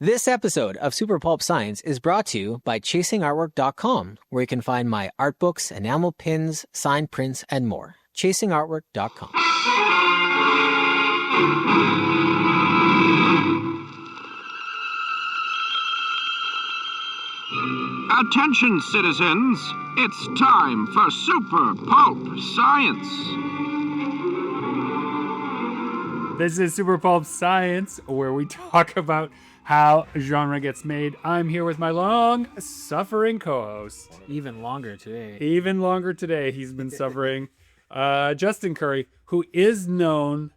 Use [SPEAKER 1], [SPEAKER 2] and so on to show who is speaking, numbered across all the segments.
[SPEAKER 1] This episode of Super Pulp Science is brought to you by chasingartwork.com, where you can find my art books, enamel pins, signed prints, and more. chasingartwork.com.
[SPEAKER 2] Attention, citizens. It's time for Super Pulp Science.
[SPEAKER 3] This is Super Pulp Science, where we talk about how genre gets made. I'm here with my long-suffering co-host.
[SPEAKER 1] Even longer today.
[SPEAKER 3] Even longer today, he's been suffering. Justin Curry, who is known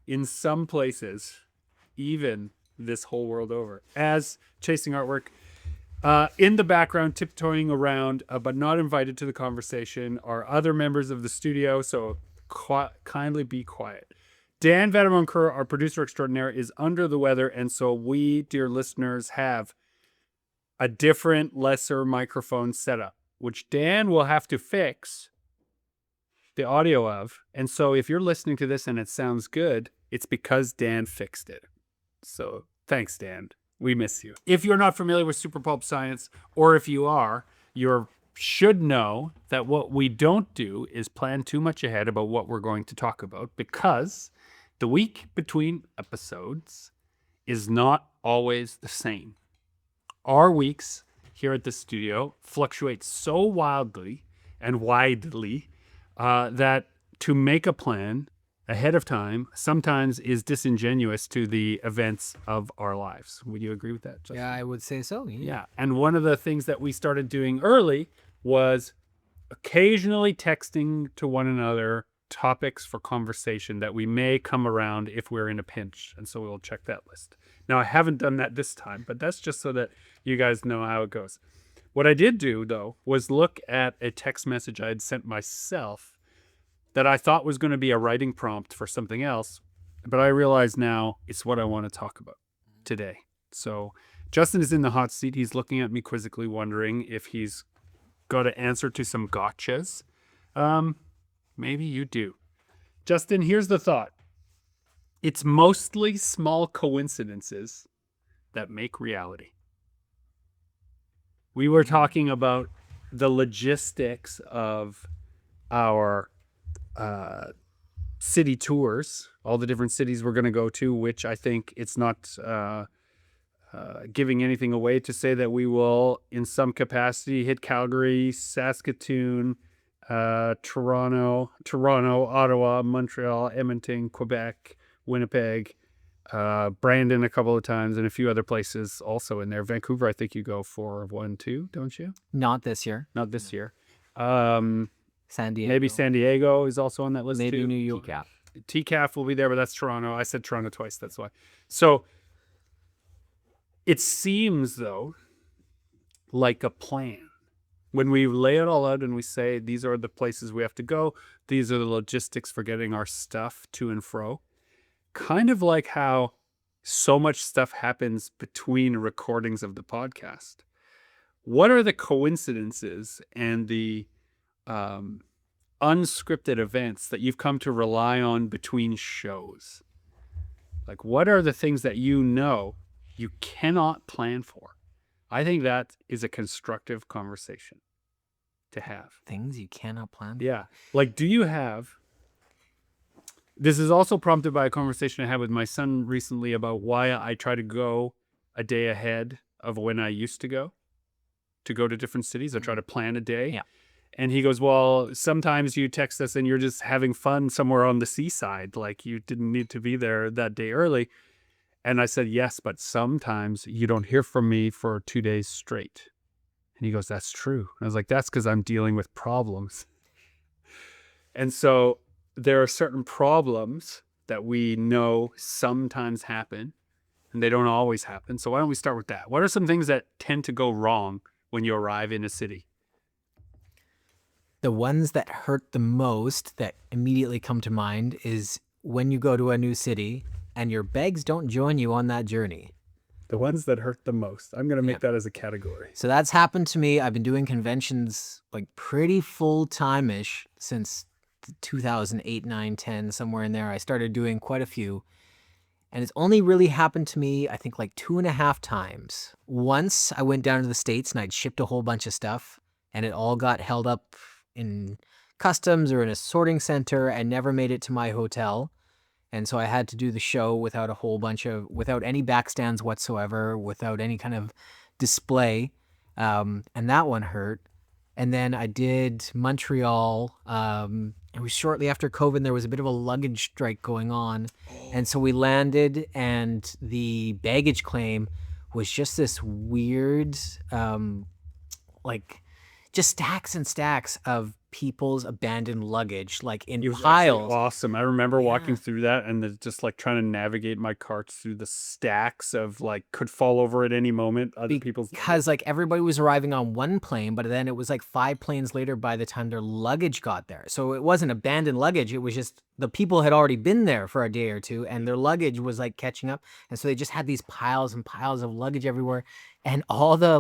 [SPEAKER 3] in some places, even this whole world over, as Chasing Artwork. In the background, tiptoeing around, but not invited to the conversation, are other members of the studio, so kindly be quiet. Dan Vadeboncoeur, our producer extraordinaire, is under the weather, and so we, dear listeners, have a different, lesser microphone setup, which Dan will have to fix the audio of. And so if you're listening to this and it sounds good, it's because Dan fixed it. So thanks, Dan. We miss you. If you're not familiar with Super Pulp Science, or if you are, you should know that what we don't do is plan too much ahead about what we're going to talk about, because the week between episodes is not always the same. Our weeks here at the studio fluctuate so wildly and widely that to make a plan ahead of time sometimes is disingenuous to the events of our lives. Would you agree with that, Justin?
[SPEAKER 1] Yeah, I would say so.
[SPEAKER 3] Yeah. And one of the things that we started doing early was occasionally texting to one another topics for conversation that we may come around if we're in a pinch. And so we'll check that list. Now, I haven't done that this time, but that's just so that you guys know how it goes. What I did do, though, was look at a text message I had sent myself that I thought was going to be a writing prompt for something else, but I realize now it's what I want to talk about today. So Justin is in the hot seat. He's looking at me quizzically, wondering if he's got an answer to some gotchas. Maybe you do. Justin, here's the thought. It's mostly small coincidences that make reality. We were talking about the logistics of our city tours, all the different cities we're going to go to, which I think it's not giving anything away to say that we will, in some capacity, hit Calgary, Saskatoon, Toronto, Ottawa, Montreal, Edmonton, Quebec, Winnipeg, Brandon a couple of times, and a few other places also in there. Vancouver, I think you go for 1, 2, don't you?
[SPEAKER 1] Not this year.
[SPEAKER 3] Not this year.
[SPEAKER 1] San Diego.
[SPEAKER 3] Maybe San Diego is also on that list
[SPEAKER 1] Maybe
[SPEAKER 3] too.
[SPEAKER 1] New York.
[SPEAKER 3] TCAF will be there, but that's Toronto. I said Toronto twice, that's why. So it seems, though, like a plan. When we lay it all out and we say, these are the places we have to go, these are the logistics for getting our stuff to and fro, kind of like how so much stuff happens between recordings of the podcast. What are the coincidences and the unscripted events that you've come to rely on between shows? Like, what are the things that you cannot plan for? I think that is a constructive conversation to have.
[SPEAKER 1] Things you cannot plan?
[SPEAKER 3] Yeah. Like, do you have... This is also prompted by a conversation I had with my son recently about why I try to go a day ahead of when I used to go to different cities. I try to plan a day.
[SPEAKER 1] Yeah.
[SPEAKER 3] And he goes, well, sometimes you text us and you're just having fun somewhere on the seaside. Like, you didn't need to be there that day early. And I said, yes, but sometimes you don't hear from me for 2 days straight. And he goes, that's true. And I was like, that's because I'm dealing with problems. And so there are certain problems that we know sometimes happen, and they don't always happen. So why don't we start with that? What are some things that tend to go wrong when you arrive in a city?
[SPEAKER 1] The ones that hurt the most that immediately come to mind is when you go to a new city and your bags don't join you on that journey.
[SPEAKER 3] The ones that hurt the most. I'm going to make that as a category.
[SPEAKER 1] So that's happened to me. I've been doing conventions like pretty full-time-ish since 2008, 9, 10, somewhere in there. I started doing quite a few. And it's only really happened to me, I think, like 2.5 times. Once I went down to the States and I'd shipped a whole bunch of stuff, and it all got held up in customs or in a sorting center and never made it to my hotel. And so I had to do the show without without any backstands whatsoever, without any kind of display. And that one hurt. And then I did Montreal. It was shortly after COVID. There was a bit of a luggage strike going on. And so we landed, and the baggage claim was just this weird, like, just stacks and stacks of people's abandoned luggage, like in
[SPEAKER 3] It was
[SPEAKER 1] piles.
[SPEAKER 3] actually awesome. I remember walking through that and just like trying to navigate my carts through the stacks of like could fall over at any moment. Other people's
[SPEAKER 1] Because like everybody was arriving on one plane, but then it was like 5 planes later by the time their luggage got there. So it wasn't abandoned luggage. It was just the people had already been there for a day or two, and their luggage was like catching up. And so they just had these piles and piles of luggage everywhere. And all the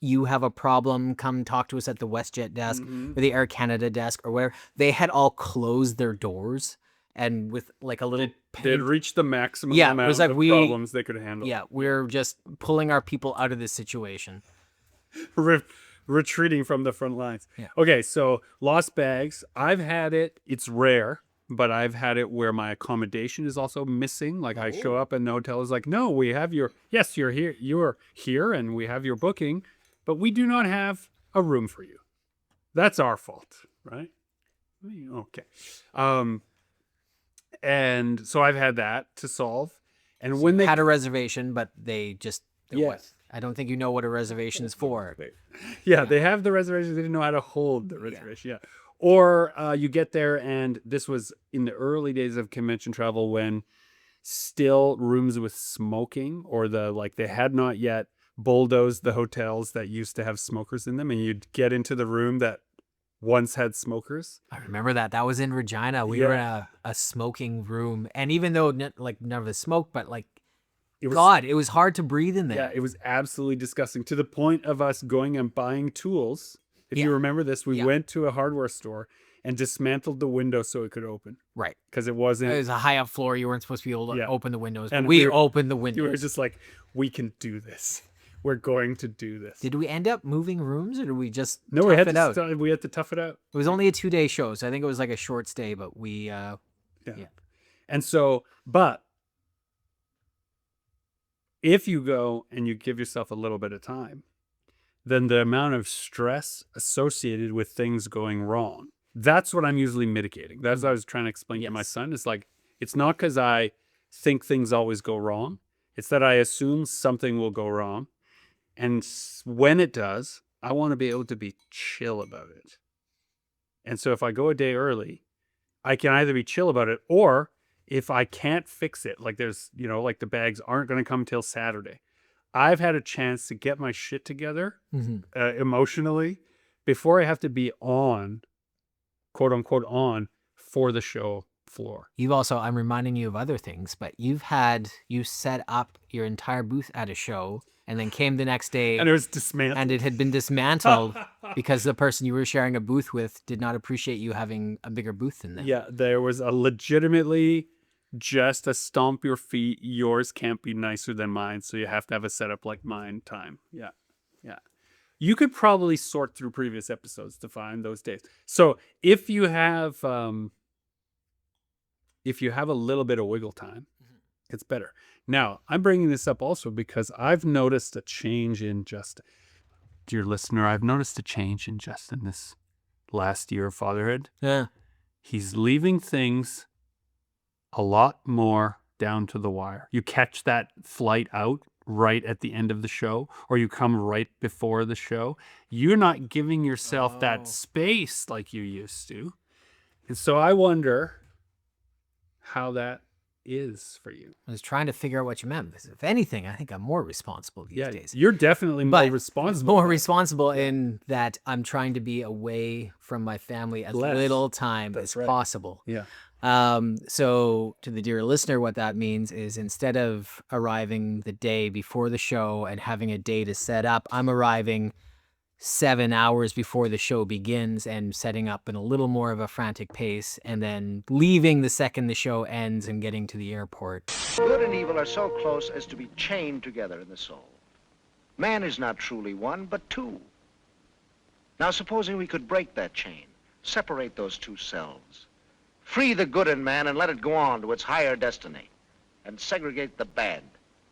[SPEAKER 1] you have a problem, come talk to us at the WestJet desk or the Air Canada desk or where they had all closed their doors, and with like a little
[SPEAKER 3] they had reached the maximum
[SPEAKER 1] Yeah, it
[SPEAKER 3] amount
[SPEAKER 1] was like
[SPEAKER 3] of
[SPEAKER 1] we-
[SPEAKER 3] problems they could handle.
[SPEAKER 1] yeah, we're just pulling our people out of this situation.
[SPEAKER 3] Retreating from the front lines.
[SPEAKER 1] Yeah.
[SPEAKER 3] Okay, so lost bags. I've had it. It's rare, but I've had it where my accommodation is also missing. Like I show up and the hotel is like, "No, we have your you're here. You're here, and we have your booking, but we do not have a room for you. That's our fault, right?" Okay. And so I've had that to solve. And when they
[SPEAKER 1] Had a reservation, but they just
[SPEAKER 3] Yes.
[SPEAKER 1] I don't think you know what a reservation is for.
[SPEAKER 3] Yeah, they have the reservation. They didn't know how to hold the reservation. Yeah. Or you get there, and this was in the early days of convention travel when still rooms with smoking, or they had not yet bulldozed the hotels that used to have smokers in them, and you'd get into the room that once had smokers.
[SPEAKER 1] I remember that. That was in Regina. We were in a smoking room, and even though none of the smoke, but like
[SPEAKER 3] It was,
[SPEAKER 1] it was hard to breathe in there.
[SPEAKER 3] Yeah, it was absolutely disgusting, to the point of us going and buying tools. If you remember this, we went to a hardware store and dismantled the window so it could open,
[SPEAKER 1] Right.
[SPEAKER 3] because it wasn't.
[SPEAKER 1] It was a high up floor. You weren't supposed to be able to
[SPEAKER 3] Yeah.
[SPEAKER 1] open the windows.
[SPEAKER 3] And
[SPEAKER 1] But we
[SPEAKER 3] we were-
[SPEAKER 1] opened the
[SPEAKER 3] You
[SPEAKER 1] windows.
[SPEAKER 3] were just like, we can do this. We're going to do this.
[SPEAKER 1] Did we end up moving rooms, or did we just
[SPEAKER 3] No,
[SPEAKER 1] tough
[SPEAKER 3] we had
[SPEAKER 1] it
[SPEAKER 3] to.
[SPEAKER 1] out?
[SPEAKER 3] We had to tough it out.
[SPEAKER 1] It was only a 2-day show, so I think it was like a short stay. But we,
[SPEAKER 3] Yeah.
[SPEAKER 1] Yeah.
[SPEAKER 3] And so, but if you go and you give yourself a little bit of time, then the amount of stress associated with things going wrong, that's what I'm usually mitigating. That's what I was trying to explain to my son. It's like, it's not because I think things always go wrong. It's that I assume something will go wrong. And when it does, I want to be able to be chill about it. And so if I go a day early, I can either be chill about it, or if I can't fix it, like there's, like the bags aren't going to come till Saturday, I've had a chance to get my shit together emotionally before I have to be on, quote unquote, on for the show floor.
[SPEAKER 1] You've also, I'm reminding you of other things, but you set up your entire booth at a show and then came the next day
[SPEAKER 3] And it was dismantled.
[SPEAKER 1] and it had been dismantled because the person you were sharing a booth with did not appreciate you having a bigger booth than them.
[SPEAKER 3] Yeah, there was a legitimately just a stomp your feet. Yours can't be nicer than mine, so you have to have a setup like mine time. Yeah. You could probably sort through previous episodes to find those days. So if you have a little bit of wiggle time, it's better. Now, I'm bringing this up also because I've noticed a change in Justin. Dear listener, I've noticed a change in Justin this last year of fatherhood.
[SPEAKER 1] Yeah.
[SPEAKER 3] He's leaving things a lot more down to the wire. You catch that flight out right at the end of the show, or you come right before the show. You're not giving yourself that space like you used to. And so I wonder how that is for you.
[SPEAKER 1] I was trying to figure out what you meant, because if anything, I think I'm more responsible these days.
[SPEAKER 3] You're definitely more
[SPEAKER 1] But
[SPEAKER 3] responsible.
[SPEAKER 1] More responsible in that I'm trying to be away from my family as
[SPEAKER 3] Less.
[SPEAKER 1] little time
[SPEAKER 3] That's
[SPEAKER 1] as
[SPEAKER 3] right.
[SPEAKER 1] possible.
[SPEAKER 3] Yeah.
[SPEAKER 1] So to the dear listener, what that means is instead of arriving the day before the show and having a day to set up, I'm arriving 7 hours before the show begins and setting up in a little more of a frantic pace, and then leaving the second the show ends and getting to the airport.
[SPEAKER 4] Good and evil are so close as to be chained together in the soul. Man is not truly one, but two. Now, supposing we could break that chain, separate those two selves, free the good in man and let it go on to its higher destiny, and segregate the bad.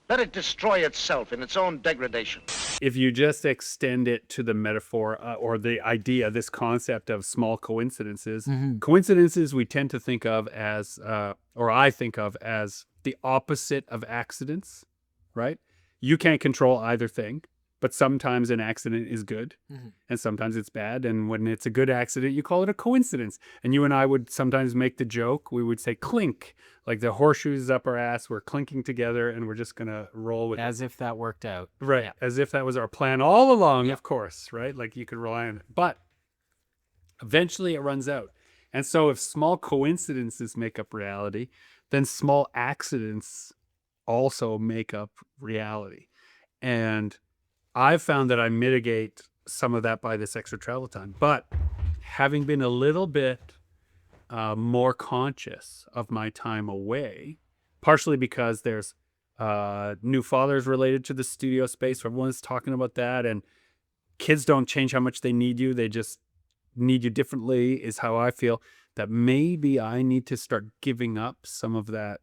[SPEAKER 4] Let it destroy itself in its own degradation.
[SPEAKER 3] If you just extend it to the metaphor or the idea, this concept of small coincidences, coincidences we tend to think of as, or I think of as the opposite of accidents, right? You can't control either thing, but sometimes an accident is good and sometimes it's bad. And when it's a good accident, you call it a coincidence. And you and I would sometimes make the joke, we would say clink, like the horseshoes up our ass, we're clinking together and we're just going to roll with it.
[SPEAKER 1] As if that worked out.
[SPEAKER 3] Right.
[SPEAKER 1] Yeah.
[SPEAKER 3] As if that was our plan all along, of course, right? Like you could rely on it. But eventually it runs out. And so if small coincidences make up reality, then small accidents also make up reality. And I've found that I mitigate some of that by this extra travel time. But having been a little bit more conscious of my time away, partially because there's new fathers related to the studio space. Everyone's talking about that. And kids don't change how much they need you. They just need you differently, is how I feel. That maybe I need to start giving up some of that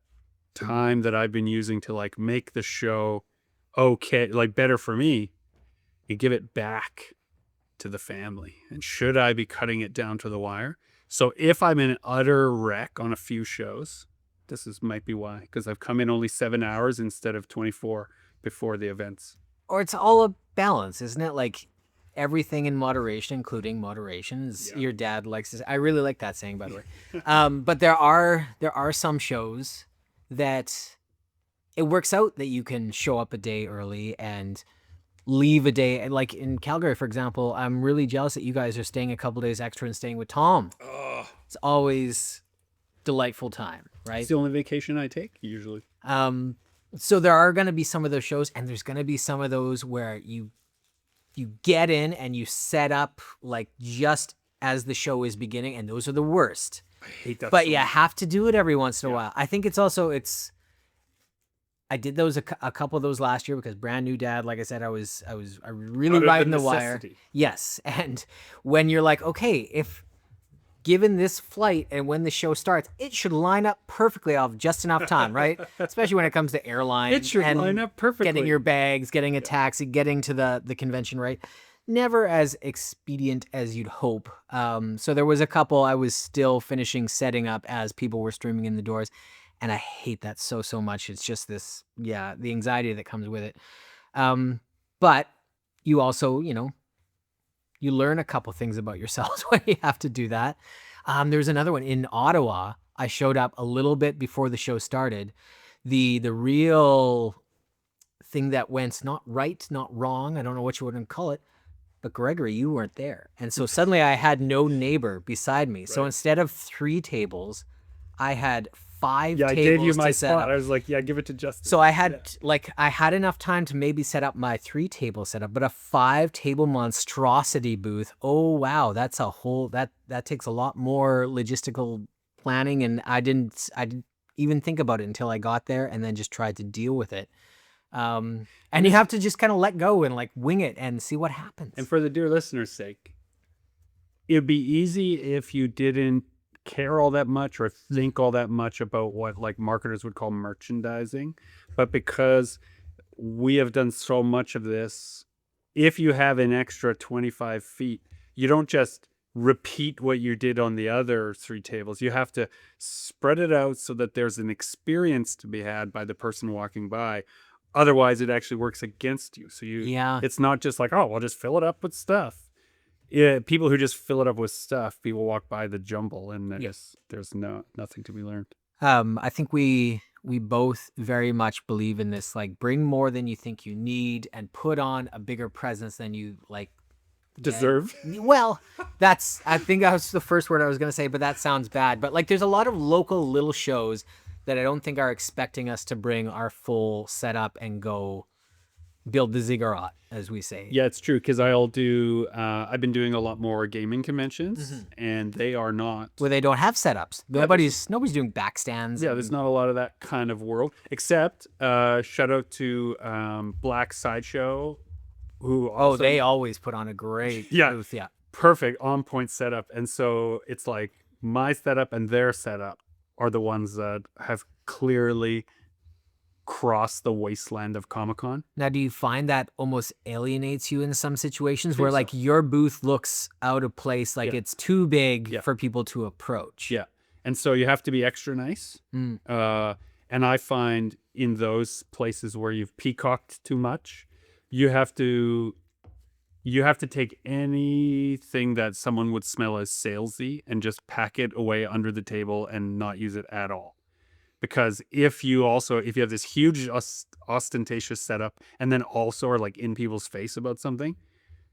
[SPEAKER 3] time that I've been using to like make the show okay, like better for me, and give it back to the family. And should I be cutting it down to the wire? So if I'm in an utter wreck on a few shows, might be why, because I've come in only 7 hours instead of 24 before the events.
[SPEAKER 1] Or it's all a balance, isn't it? Like everything in moderation, including moderation, as your dad likes to say. I really like that saying, by the way. But there are some shows that it works out that you can show up a day early and leave a day. Like in Calgary, for example, I'm really jealous that you guys are staying a couple days extra and staying with Tom.
[SPEAKER 3] Oh,
[SPEAKER 1] It's always delightful time, right?
[SPEAKER 3] it's the only vacation I take usually.
[SPEAKER 1] So there are going to be some of those shows, and there's going to be some of those where you get in and you set up like just as the show is beginning, and those are the worst.
[SPEAKER 3] I hate that.
[SPEAKER 1] But you have to do it every once in a while. I think it's I did those a couple of those last year because brand new dad, like I said, I was really riding the wire. Yes. And when you're like, okay, if given this flight and when the show starts, it should line up perfectly off just enough time, right? Especially when it comes to airline.
[SPEAKER 3] It should line up perfectly.
[SPEAKER 1] Getting your bags, getting a taxi, getting to the convention, right? Never as expedient as you'd hope. So there was a couple I was still finishing setting up as people were streaming in the doors. And I hate that so much. It's just this, the anxiety that comes with it. But you also, you learn a couple things about yourselves when you have to do that. There's another one in Ottawa. I showed up a little bit before the show started. The real thing that went not right, not wrong, I don't know what you would call it, but Gregory, you weren't there. And so suddenly I had no neighbor beside me. Right. So instead of 3 tables, I had 5 tables.
[SPEAKER 3] I gave you my
[SPEAKER 1] spot.
[SPEAKER 3] I was like, give it to Justin.
[SPEAKER 1] So I had I had enough time to maybe set up my 3 table setup, but a 5 table monstrosity booth. Oh wow, that's a whole that takes a lot more logistical planning, and I didn't even think about it until I got there, and then just tried to deal with it. And you have to just kind of let go and like wing it and see what happens.
[SPEAKER 3] And for the dear listener's sake, it'd be easy if you didn't care all that much or think all that much about what like marketers would call merchandising. But because we have done so much of this, if you have an extra 25 feet, you don't just repeat what you did on the other 3 tables. You have to spread it out so that there's an experience to be had by the person walking by. Otherwise, it actually works against you. So it's not just like, we'll just fill it up with stuff. Yeah, people who just fill it up with stuff, people walk by the jumble, and there's nothing to be learned.
[SPEAKER 1] I think we both very much believe in this, like bring more than you think you need and put on a bigger presence than you like
[SPEAKER 3] deserve.
[SPEAKER 1] Well, I think that was the first word I was going to say, but that sounds bad. But like there's a lot of local little shows that I don't think are expecting us to bring our full setup and go build the ziggurat, as we say.
[SPEAKER 3] Yeah, it's true because I'll do. I've been doing a lot more gaming conventions, and they are not.
[SPEAKER 1] Where they don't have setups. Nobody's doing backstands.
[SPEAKER 3] Yeah, there's not a lot of that kind of world. Except shout out to Black Sideshow, who also,
[SPEAKER 1] they always put on a great booth. Yeah.
[SPEAKER 3] perfect on point setup, and so it's like my setup and their setup are the ones that have clearly crossed the wasteland of Comic-Con.
[SPEAKER 1] Now, do you find that almost alienates you in some situations where
[SPEAKER 3] so.
[SPEAKER 1] like your booth looks out of place, like it's too big for people to approach?
[SPEAKER 3] Yeah. And so you have to be extra nice. And I find in those places where you've peacocked too much, you have to take anything that someone would smell as salesy and just pack it away under the table and not use it at all. Because if you have this huge ostentatious setup and then also are like in people's face about something,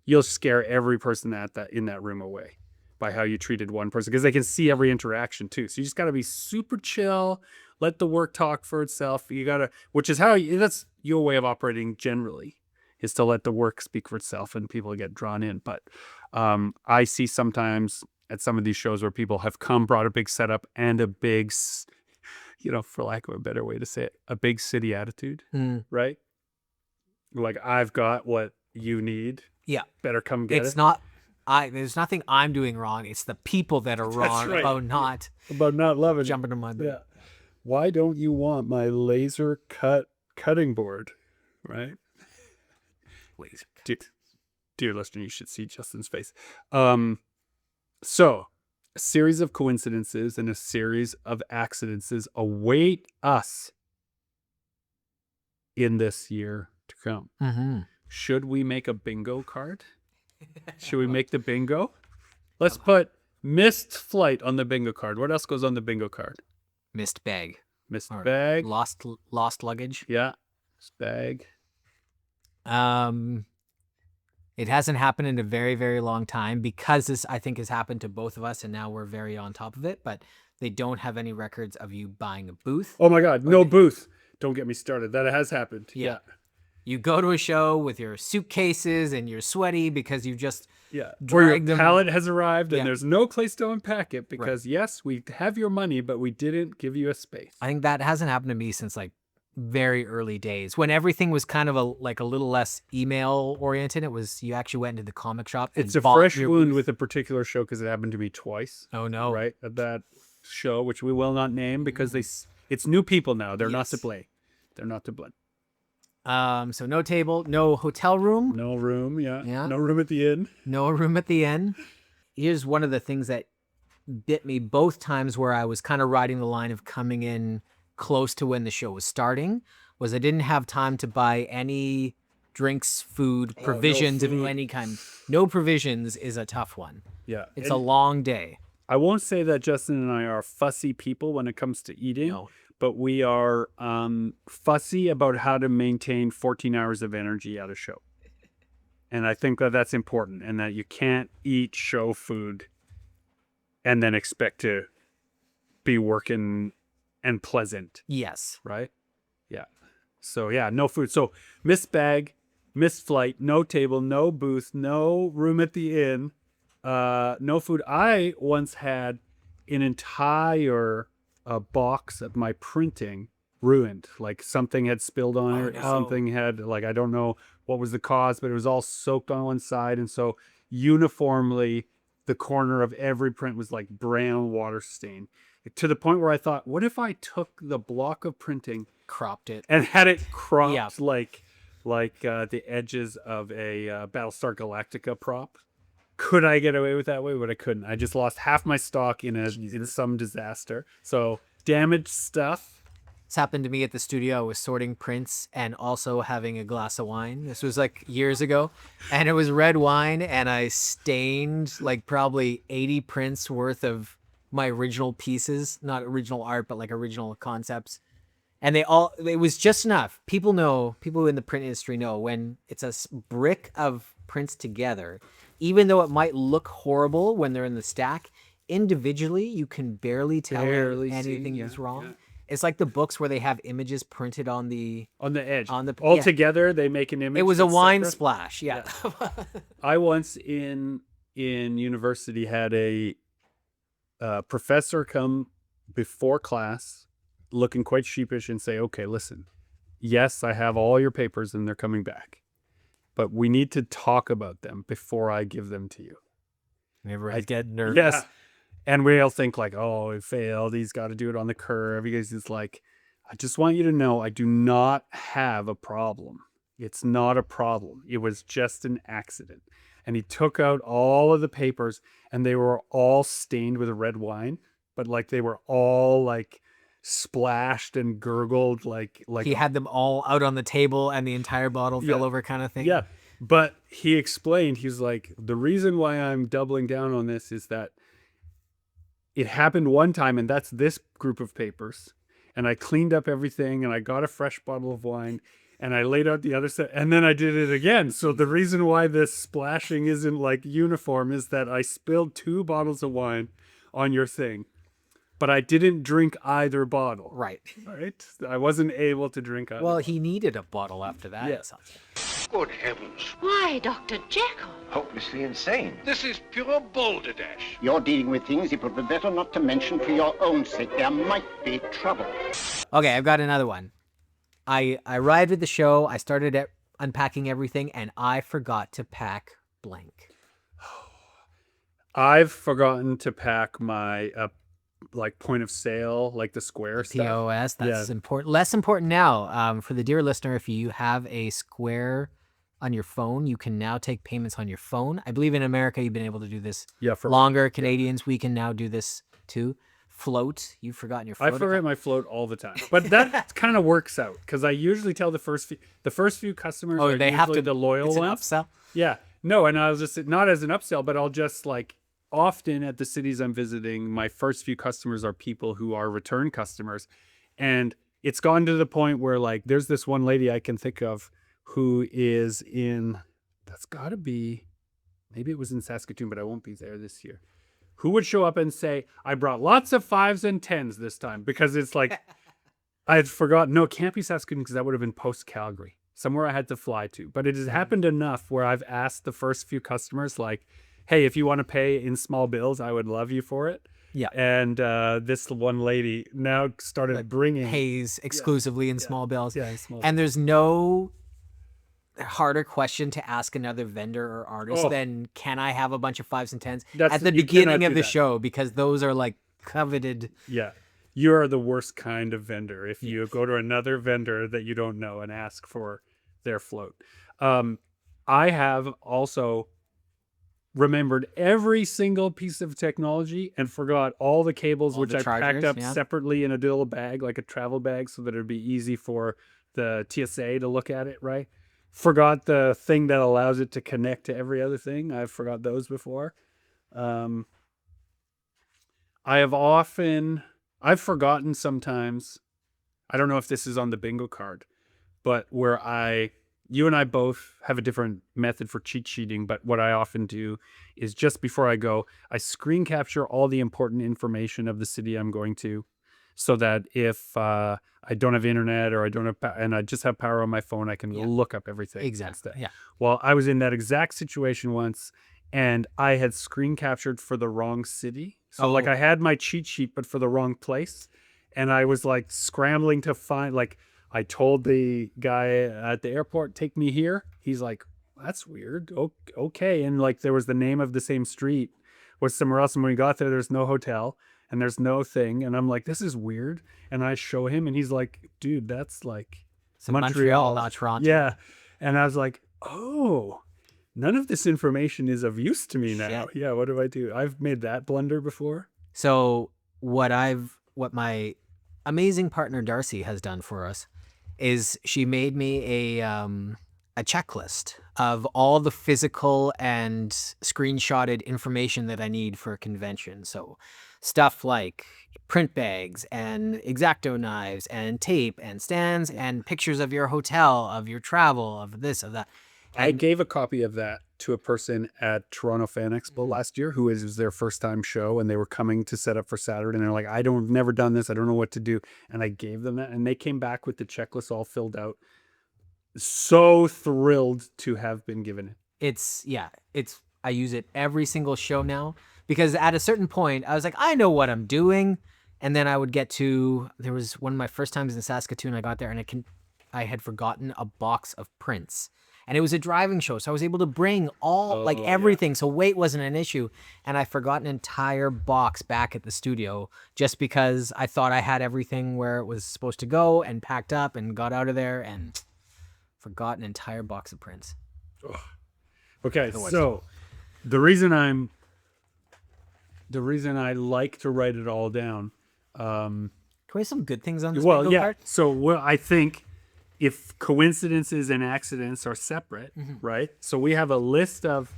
[SPEAKER 3] you'll scare every person in that room away by how you treated one person, because they can see every interaction too. So you just got to be super chill, let the work talk for itself. That's your way of operating generally, is to let the work speak for itself and people get drawn in. But I see sometimes at some of these shows where people have brought a big setup and a big, for lack of a better way to say it, a big city attitude, right? Like, I've got what you need.
[SPEAKER 1] Yeah.
[SPEAKER 3] Better come get it.
[SPEAKER 1] It's not, there's nothing I'm doing wrong. It's the people that are wrong about
[SPEAKER 3] not loving
[SPEAKER 1] jumping to my booth.
[SPEAKER 3] Yeah. Why don't you want my laser cutting board, right?
[SPEAKER 1] Laser.
[SPEAKER 3] Dear listener, you should see Justin's face. So, a series of coincidences and a series of accidents await us in this year to come.
[SPEAKER 1] Mm-hmm.
[SPEAKER 3] Should we make a bingo card? Should we make the bingo? Let's put missed flight on the bingo card. What else goes on the bingo card?
[SPEAKER 1] Missed bag.
[SPEAKER 3] Missed
[SPEAKER 1] Or
[SPEAKER 3] bag.
[SPEAKER 1] Lost luggage.
[SPEAKER 3] Yeah. Missed bag.
[SPEAKER 1] It hasn't happened in a very, very long time, because this, I think, has happened to both of us, and now we're very on top of it. But they don't have any records of you buying a booth.
[SPEAKER 3] Oh my God, no booth. Don't get me started. That has happened. Yeah.
[SPEAKER 1] You go to a show with your suitcases and you're sweaty because you just
[SPEAKER 3] Or
[SPEAKER 1] dragged
[SPEAKER 3] your
[SPEAKER 1] them.
[SPEAKER 3] pallet has arrived and
[SPEAKER 1] Yeah.
[SPEAKER 3] there's no place to unpack it because, yes, we have your money, but we didn't give you a space.
[SPEAKER 1] I think that hasn't happened to me since like very early days, when everything was kind of a little less email oriented. It was, you actually went into the comic shop.
[SPEAKER 3] It's
[SPEAKER 1] and
[SPEAKER 3] a
[SPEAKER 1] bought
[SPEAKER 3] fresh
[SPEAKER 1] your
[SPEAKER 3] wound
[SPEAKER 1] booth.
[SPEAKER 3] with a particular show because it happened to me twice.
[SPEAKER 1] Oh no!
[SPEAKER 3] Right at that show, which we will not name because it's new people now. They're not to blame. They're not to blame.
[SPEAKER 1] So no table, no hotel room,
[SPEAKER 3] No room. Yeah.
[SPEAKER 1] Yeah.
[SPEAKER 3] No room at the inn.
[SPEAKER 1] no room at the inn. Here's one of the things that bit me both times, where I was kind of riding the line of coming in close to when the show was starting, was I didn't have time to buy any drinks, food, provisions of any kind. No provisions is a tough one.
[SPEAKER 3] Yeah.
[SPEAKER 1] It's a long day.
[SPEAKER 3] I won't say that Justin and I are fussy people when it comes to eating.
[SPEAKER 1] No.
[SPEAKER 3] But we are fussy about how to maintain 14 hours of energy at a show. And I think that that's important, and that you can't eat show food and then expect to be working and pleasant,
[SPEAKER 1] Yes.
[SPEAKER 3] right? Yeah. So, yeah, no food. So, missed bag, missed flight, no table, no booth, no room at the inn, no food. I once had an entire box of my printing ruined. Like, something had spilled on it.
[SPEAKER 1] no.
[SPEAKER 3] Something had, like, I don't know what was the cause, but it was all soaked on one side. And so uniformly, the corner of every print was like brown water stain, to the point where I thought, what if I took the block of printing,
[SPEAKER 1] Cropped it.
[SPEAKER 3] and had it cropped
[SPEAKER 1] Yeah.
[SPEAKER 3] like the edges of a Battlestar Galactica prop? Could I get away with that way? But I couldn't. I just lost half my stock in some disaster. So damaged stuff.
[SPEAKER 1] This happened to me at the studio. I was sorting prints and also having a glass of wine. This was like years ago. And it was red wine, and I stained like probably 80 prints worth of my original pieces. Not original art, but like original concepts. And it was just enough. People in the print industry know, when it's a brick of prints together, even though it might look horrible when they're in the stack, individually you can barely tell anything is wrong. It's like the books where they have images printed on the
[SPEAKER 3] edge.
[SPEAKER 1] on the
[SPEAKER 3] All
[SPEAKER 1] yeah.
[SPEAKER 3] together, they make an image.
[SPEAKER 1] It was a
[SPEAKER 3] that's
[SPEAKER 1] wine
[SPEAKER 3] separate.
[SPEAKER 1] splash. Yeah.
[SPEAKER 3] I once in university had a professor come before class, looking quite sheepish, and say, "Okay, listen. Yes, I have all your papers, and they're coming back, but we need to talk about them before I give them to you."
[SPEAKER 1] Everybody's getting nervous.
[SPEAKER 3] Yes. And we all think like, oh, it failed. He's got to do it on the curve. Because it's like, I just want you to know I do not have a problem. It's not a problem. It was just an accident. And he took out all of the papers and they were all stained with red wine, but like they were all like splashed and gurgled like
[SPEAKER 1] He had them all out on the table and the entire bottle fell over kind of thing.
[SPEAKER 3] Yeah. But he explained, he's like, the reason why I'm doubling down on this is that it happened one time, and that's this group of papers. And I cleaned up everything, and I got a fresh bottle of wine, and I laid out the other set, and then I did it again. So the reason why this splashing isn't like uniform is that I spilled 2 bottles of wine on your thing, but I didn't drink either bottle.
[SPEAKER 1] Right.
[SPEAKER 3] Right? I wasn't able to drink either.
[SPEAKER 1] Well, he needed a bottle after that.
[SPEAKER 3] Yeah.
[SPEAKER 1] It sounds like.
[SPEAKER 5] Good heavens.
[SPEAKER 6] Why, Dr. Jekyll?
[SPEAKER 5] Hopelessly insane.
[SPEAKER 2] This is pure balderdash.
[SPEAKER 7] You're dealing with things it would be better not to mention for your own sake. There might be trouble.
[SPEAKER 1] Okay, I've got another one. I arrived at the show. I started at unpacking everything, and I forgot to pack blank.
[SPEAKER 3] I've forgotten to pack my like point of sale, like the Square stuff.
[SPEAKER 1] POS, that's important. Less important now. For the dear listener, if you have a Square on your phone, you can now take payments on your phone. I believe in America you've been able to do this
[SPEAKER 3] For
[SPEAKER 1] longer. Canadians, we can now do this too. Float, you've forgotten your float.
[SPEAKER 3] I forget my float all the time, but that kind of works out because I usually tell the first few customers.
[SPEAKER 1] Oh,
[SPEAKER 3] are
[SPEAKER 1] they have
[SPEAKER 3] usually
[SPEAKER 1] to
[SPEAKER 3] the loyal
[SPEAKER 1] it's an
[SPEAKER 3] ones.
[SPEAKER 1] upsell.
[SPEAKER 3] Yeah, no, and I'll just not as an upsell, but I'll just like often at the cities I'm visiting, my first few customers are people who are return customers, and it's gone to the point where like there's this one lady I can think of who is in. That's got to be, maybe it was in Saskatoon, but I won't be there this year. Who would show up and say, I brought lots of 5s and 10s this time? Because it's like, I had forgotten. No, it can't be Saskatoon because that would have been post-Calgary, somewhere I had to fly to. But it has happened enough where I've asked the first few customers, like, hey, if you want to pay in small bills, I would love you for it.
[SPEAKER 1] Yeah.
[SPEAKER 3] And this one lady now started bringing.
[SPEAKER 1] Pays exclusively in small bills.
[SPEAKER 3] Yeah, in small
[SPEAKER 1] And there's no harder question to ask another vendor or artist than, can I have a bunch of 5s and 10s at the
[SPEAKER 3] you
[SPEAKER 1] beginning
[SPEAKER 3] cannot
[SPEAKER 1] of
[SPEAKER 3] do
[SPEAKER 1] the
[SPEAKER 3] that.
[SPEAKER 1] show? Because those are like coveted.
[SPEAKER 3] Yeah. You are the worst kind of vendor if you go to another vendor that you don't know and ask for their float. I have also remembered every single piece of technology and forgot all the cables,
[SPEAKER 1] All
[SPEAKER 3] which
[SPEAKER 1] the
[SPEAKER 3] I packed
[SPEAKER 1] chargers,
[SPEAKER 3] up
[SPEAKER 1] yeah.
[SPEAKER 3] separately in a little bag, like a travel bag, so that it'd be easy for the TSA to look at it, right? Forgot the thing that allows it to connect to every other thing. I've forgot those before. I've forgotten sometimes, I don't know if this is on the bingo card, but where you and I both have a different method for cheat sheeting, but what I often do is just before I go, I screen capture all the important information of the city I'm going to, so that if I don't have internet or I don't have and I just have power on my phone, I can look up everything.
[SPEAKER 1] Exactly. Yeah.
[SPEAKER 3] Well, I was in that exact situation once, and I had screen captured for the wrong city. So like I had my cheat sheet, but for the wrong place. And I was like scrambling to find, like I told the guy at the airport, take me here. He's like, that's weird. Okay. And like there was the name of the same street was somewhere else. And when we got there, there's no hotel and there's no thing. And I'm like, this is weird. And I show him and he's like, dude, that's like
[SPEAKER 1] Montreal, not Toronto.
[SPEAKER 3] Yeah. And I was like, oh, none of this information is of use to me now.
[SPEAKER 1] Shit.
[SPEAKER 3] Yeah, what do I do? I've made that blunder before.
[SPEAKER 1] So what my amazing partner Darcy has done for us is she made me a checklist of all the physical and screenshotted information that I need for a convention. So stuff like print bags and X-Acto knives and tape and stands and pictures of your hotel, of your travel, of this, of that.
[SPEAKER 3] I gave a copy of that to a person at Toronto Fan Expo last year who was their first time show, and they were coming to set up for Saturday, and they're like, I've never done this. I don't know what to do. And I gave them that, and they came back with the checklist all filled out. So thrilled to have been given it.
[SPEAKER 1] I use it every single show now because at a certain point I was like, I know what I'm doing. And then I would get to, there was one of my first times in Saskatoon, I got there and I had forgotten a box of prints. And it was a driving show, so I was able to bring everything, so weight wasn't an issue. And I forgot an entire box back at the studio just because I thought I had everything where it was supposed to go and packed up and got out of there and forgot an entire box of prints.
[SPEAKER 3] Okay, so the reason I like to write it all down.
[SPEAKER 1] Can we have some good things on this bingo card?
[SPEAKER 3] So I think if coincidences and accidents are separate, right? So we have a list of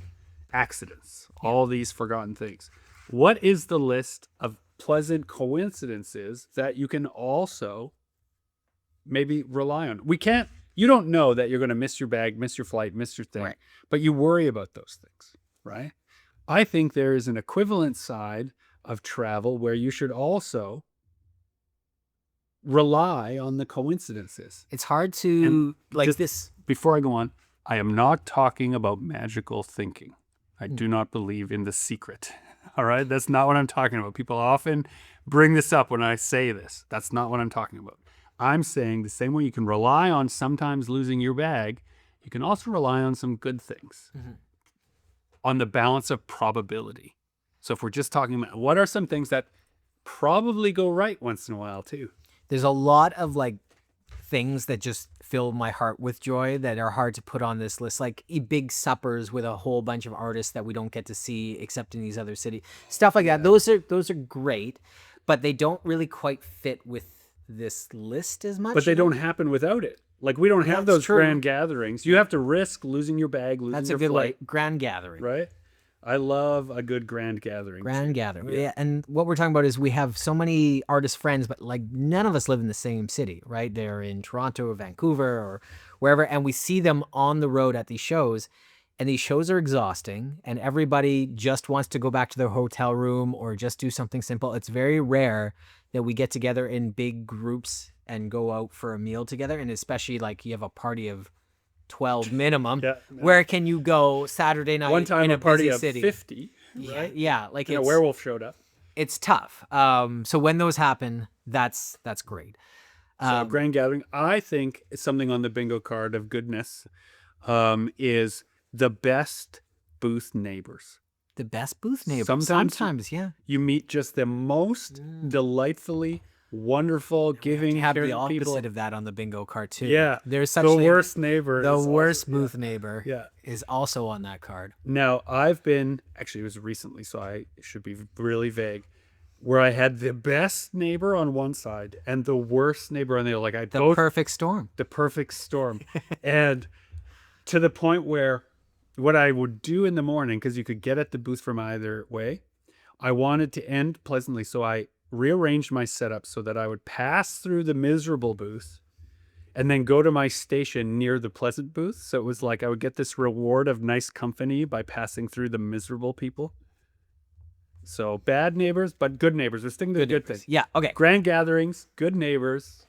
[SPEAKER 3] accidents, all these forgotten things. What is the list of pleasant coincidences that you can also maybe rely on? You don't know that you're going to miss your bag, miss your flight, miss your thing, but you worry about those things, right? I think there is an equivalent side of travel where you should also rely on the coincidences.
[SPEAKER 1] It's hard to
[SPEAKER 3] Before I go on, I am not talking about magical thinking. I do not believe in the secret. All right? That's not what I'm talking about. People often bring this up when I say this. That's not what I'm talking about. I'm saying the same way you can rely on sometimes losing your bag, you can also rely on some good things. On the balance of probability. So if we're just talking about what are some things that probably go right once in a while too?
[SPEAKER 1] There's a lot of things that just fill my heart with joy that are hard to put on this list, like big suppers with a whole bunch of artists that we don't get to see except in these other cities, stuff like that. Those are great, but they don't really quite fit with this list as much.
[SPEAKER 3] But they don't happen without it. Like we don't have those grand gatherings. You have to risk losing your bag, losing
[SPEAKER 1] That's
[SPEAKER 3] your
[SPEAKER 1] a good
[SPEAKER 3] flight.
[SPEAKER 1] grand gathering,
[SPEAKER 3] Right? I love a good grand gathering.
[SPEAKER 1] Yeah. And what we're talking about is we have so many artist friends, but none of us live in the same city, right? They're in Toronto or Vancouver or wherever, and we see them on the road at these shows, and these shows are exhausting, and everybody just wants to go back to their hotel room or just do something simple. It's very rare that we get together in big groups and go out for a meal together, and especially you have a party of 12 minimum. Where can you go Saturday night?
[SPEAKER 3] One time
[SPEAKER 1] in
[SPEAKER 3] a party
[SPEAKER 1] busy
[SPEAKER 3] of
[SPEAKER 1] city?
[SPEAKER 3] 50, right?
[SPEAKER 1] Yeah,
[SPEAKER 3] And a werewolf showed up.
[SPEAKER 1] It's tough. So when those happen, that's great.
[SPEAKER 3] So grand gathering, I think something on the bingo card of goodness is the best booth neighbors.
[SPEAKER 1] The best booth neighbors.
[SPEAKER 3] Sometimes
[SPEAKER 1] yeah.
[SPEAKER 3] You meet just the most delightfully wonderful, giving,
[SPEAKER 1] Have the
[SPEAKER 3] caring
[SPEAKER 1] opposite
[SPEAKER 3] people.
[SPEAKER 1] of that on the bingo card too.
[SPEAKER 3] Yeah,
[SPEAKER 1] there's such
[SPEAKER 3] the worst neighbor.
[SPEAKER 1] The
[SPEAKER 3] is
[SPEAKER 1] worst
[SPEAKER 3] also,
[SPEAKER 1] booth neighbor.
[SPEAKER 3] Yeah.
[SPEAKER 1] is also on that card.
[SPEAKER 3] Now I've been it was recently, so I should be really vague. Where I had the best neighbor on one side and the worst neighbor on the other.
[SPEAKER 1] The perfect storm.
[SPEAKER 3] The perfect storm, and to the point where what I would do in the morning, because you could get at the booth from either way, I wanted to end pleasantly, so I rearranged my setup so that I would pass through the miserable booth and then go to my station near the pleasant booth. So it was like I would get this reward of nice company by passing through the miserable people. So bad neighbors, but good neighbors. We're sticking to the good thing.
[SPEAKER 1] Yeah, okay.
[SPEAKER 3] Grand gatherings, good neighbors.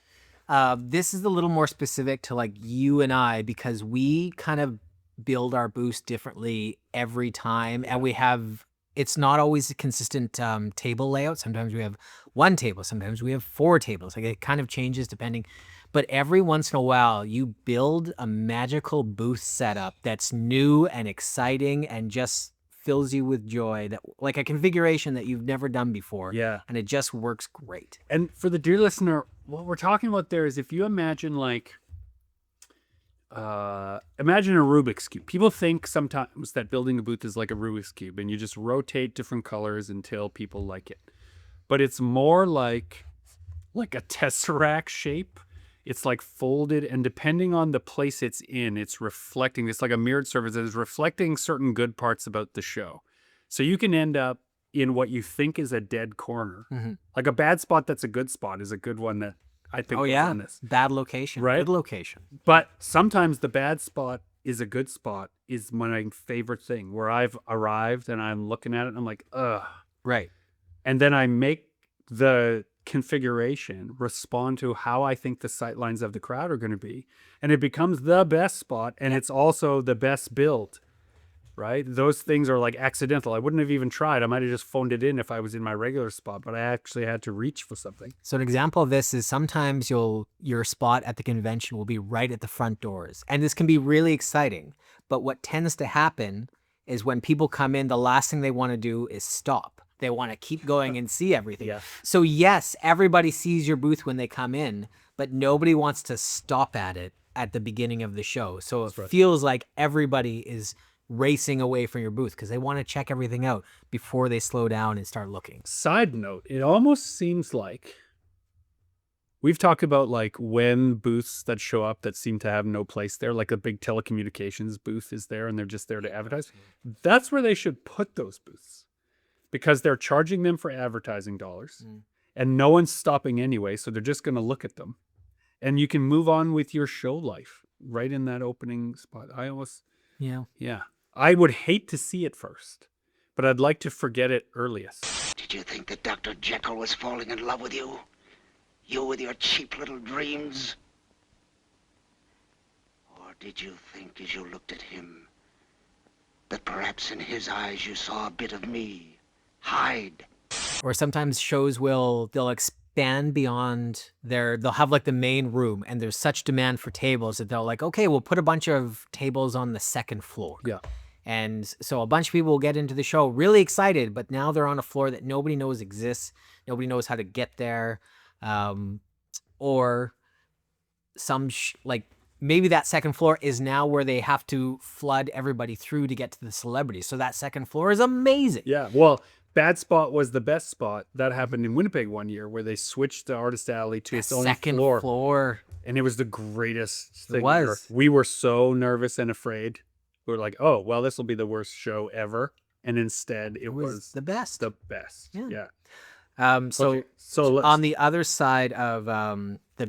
[SPEAKER 1] This is a little more specific to you and I because we kind of build our booths differently every time, and we have it's not always a consistent table layout. Sometimes we have one table, sometimes we have 4 tables. It kind of changes depending. But every once in a while, you build a magical booth setup that's new and exciting and just fills you with joy, that a configuration that you've never done before.
[SPEAKER 3] Yeah.
[SPEAKER 1] And it just works great.
[SPEAKER 3] And for the dear listener, what we're talking about there is if you imagine imagine a Rubik's Cube. People think sometimes that building a booth is like a Rubik's Cube and you just rotate different colors until people like it. But it's more like a tesseract shape. It's folded, and depending on the place it's in, it's reflecting. It's like a mirrored surface that is reflecting certain good parts about the show. So you can end up in what you think is a dead corner.
[SPEAKER 1] Mm-hmm.
[SPEAKER 3] A bad spot that's a good spot is a good one that I think was on this.
[SPEAKER 1] Bad location.
[SPEAKER 3] Right?
[SPEAKER 1] Good location.
[SPEAKER 3] But sometimes the bad spot is a good spot is my favorite thing, where I've arrived and I'm looking at it and I'm like, ugh.
[SPEAKER 1] Right.
[SPEAKER 3] And then I make the configuration respond to how I think the sightlines of the crowd are going to be. And it becomes the best spot. And it's also the best build, right? Those things are like accidental. I wouldn't have even tried. I might have just phoned it in if I was in my regular spot, but I actually had to reach for something.
[SPEAKER 1] So an example of this is sometimes your spot at the convention will be right at the front doors. And this can be really exciting. But what tends to happen is when people come in, the last thing they want to do is stop. They want to keep going and see everything.
[SPEAKER 3] Yeah.
[SPEAKER 1] So yes, everybody sees your booth when they come in, but nobody wants to stop at it at the beginning of the show. So it feels like everybody is racing away from your booth because they want to check everything out before they slow down and start looking.
[SPEAKER 3] Side note, it almost seems like we've talked about like when booths that show up that seem to have no place there, like a big telecommunications booth is there and they're just there to advertise. That's where they should put those booths, because they're charging them for advertising dollars and no one's stopping anyway. So they're just going to look at them and you can move on with your show life right in that opening spot. Yeah. I would hate to see it first, but I'd like to forget it earliest.
[SPEAKER 7] Did you think that Dr. Jekyll was falling in love with you? You with your cheap little dreams? Or did you think as you looked at him that perhaps in his eyes you saw a bit of me? Hide.
[SPEAKER 1] Or sometimes shows they'll expand beyond they'll have like the main room and there's such demand for tables that they'll like, okay, we'll put a bunch of tables on the second floor.
[SPEAKER 3] Yeah.
[SPEAKER 1] And so a bunch of people will get into the show really excited, but now they're on a floor that nobody knows exists. Nobody knows how to get there. Or some like maybe that second floor is now where they have to flood everybody through to get to the celebrities. So that second floor is amazing.
[SPEAKER 3] Yeah. Well, Bad Spot was the best spot. That happened in Winnipeg one year where they switched the Artist Alley to its own
[SPEAKER 1] Second floor.
[SPEAKER 3] And it was the greatest thing.
[SPEAKER 1] It was.
[SPEAKER 3] We were so nervous and afraid. We were like, oh, well, this will be the worst show ever. And instead, it was
[SPEAKER 1] the best.
[SPEAKER 3] The best.
[SPEAKER 1] Yeah.
[SPEAKER 3] Yeah.
[SPEAKER 1] So
[SPEAKER 3] let's,
[SPEAKER 1] on the other side of the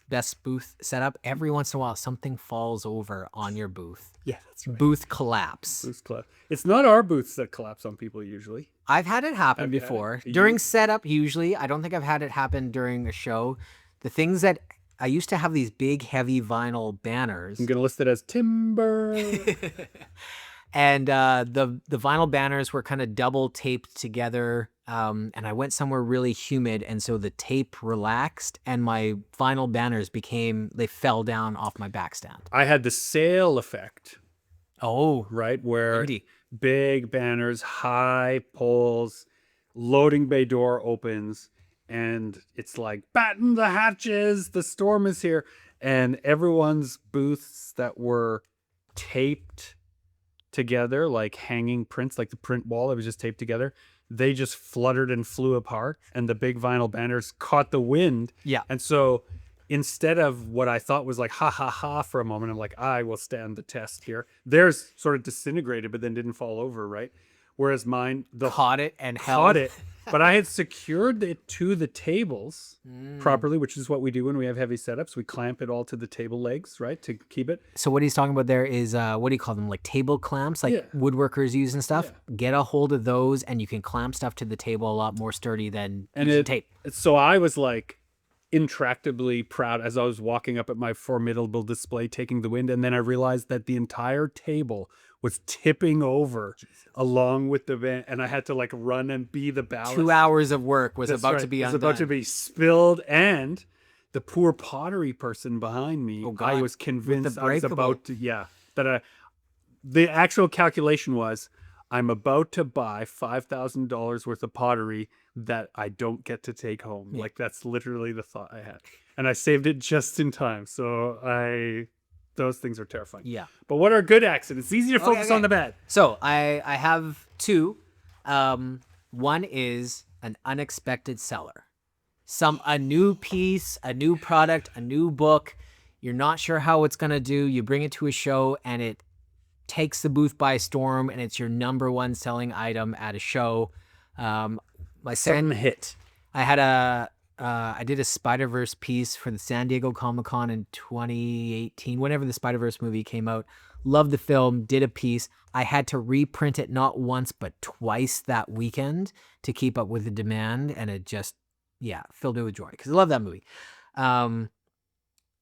[SPEAKER 1] best booth setup, every once in a while something falls over on your booth.
[SPEAKER 3] yeah, that's right.
[SPEAKER 1] Booth collapse.
[SPEAKER 3] Booths collapse. It's not our booths that collapse on people usually.
[SPEAKER 1] I've had it happen
[SPEAKER 3] Have you had
[SPEAKER 1] before.
[SPEAKER 3] it?
[SPEAKER 1] During setup, usually. I don't think I've had it happen during a show. The things that I used to have these big, heavy vinyl banners.
[SPEAKER 3] I'm going to list it as timber.
[SPEAKER 1] And the vinyl banners were kind of double taped together. And I went somewhere really humid, and so the tape relaxed, and my vinyl banners they fell down off my back stand.
[SPEAKER 3] I had the sail effect,
[SPEAKER 1] Oh,
[SPEAKER 3] right? Where
[SPEAKER 1] Indeed.
[SPEAKER 3] big banners, high poles, loading bay door opens, and it's like, batten the hatches, the storm is here. And everyone's booths that were taped together, like hanging prints, like the print wall that was just taped together, they just fluttered and flew apart, and the big vinyl banners caught the wind.
[SPEAKER 1] Yeah.
[SPEAKER 3] And so instead of what I thought was like, ha ha ha, for a moment, I'm like, I will stand the test here. Theirs sort of disintegrated, but then didn't fall over, right? Whereas mine,
[SPEAKER 1] caught it and held.
[SPEAKER 3] caught it, but I had secured it to the tables properly, which is what we do when we have heavy setups. We clamp it all to the table legs, right, to keep it.
[SPEAKER 1] So what he's talking about there is, what do you call them? Like table clamps, like
[SPEAKER 3] Yeah.
[SPEAKER 1] woodworkers use and stuff. Get a hold of those, and you can clamp stuff to the table a lot more sturdy than using tape.
[SPEAKER 3] So I was like intractably proud as I was walking up at my formidable display, taking the wind, and then I realized that the entire table was tipping over along with the van, and I had to like run and be the ballast.
[SPEAKER 1] 2 hours of work was
[SPEAKER 3] That's
[SPEAKER 1] about
[SPEAKER 3] right.
[SPEAKER 1] to be
[SPEAKER 3] It was
[SPEAKER 1] undone.
[SPEAKER 3] about to be spilled, and the poor pottery person behind me,
[SPEAKER 1] God.
[SPEAKER 3] I was convinced I was
[SPEAKER 1] breakable.
[SPEAKER 3] about to, the actual calculation was, I'm about to buy $5,000 worth of pottery that I don't get to take home.
[SPEAKER 1] Yeah.
[SPEAKER 3] Like, that's literally the thought I had. And I saved it just in time. So those things are terrifying.
[SPEAKER 1] Yeah.
[SPEAKER 3] But what are good accidents? It's easy to focus
[SPEAKER 1] okay.
[SPEAKER 3] on the bad.
[SPEAKER 1] So I have two. One is an unexpected seller. A new piece, a new product, a new book. You're not sure how it's going to do. You bring it to a show and it takes the booth by storm, and it's your number one selling item at a show. My
[SPEAKER 3] Sudden
[SPEAKER 1] son
[SPEAKER 3] hit.
[SPEAKER 1] I had I did a Spider-Verse piece for the San Diego Comic-Con in 2018, whenever the Spider-Verse movie came out. Loved the film, did a piece. I had to reprint it not once, but twice that weekend to keep up with the demand. And it just, filled me with joy because I love that movie.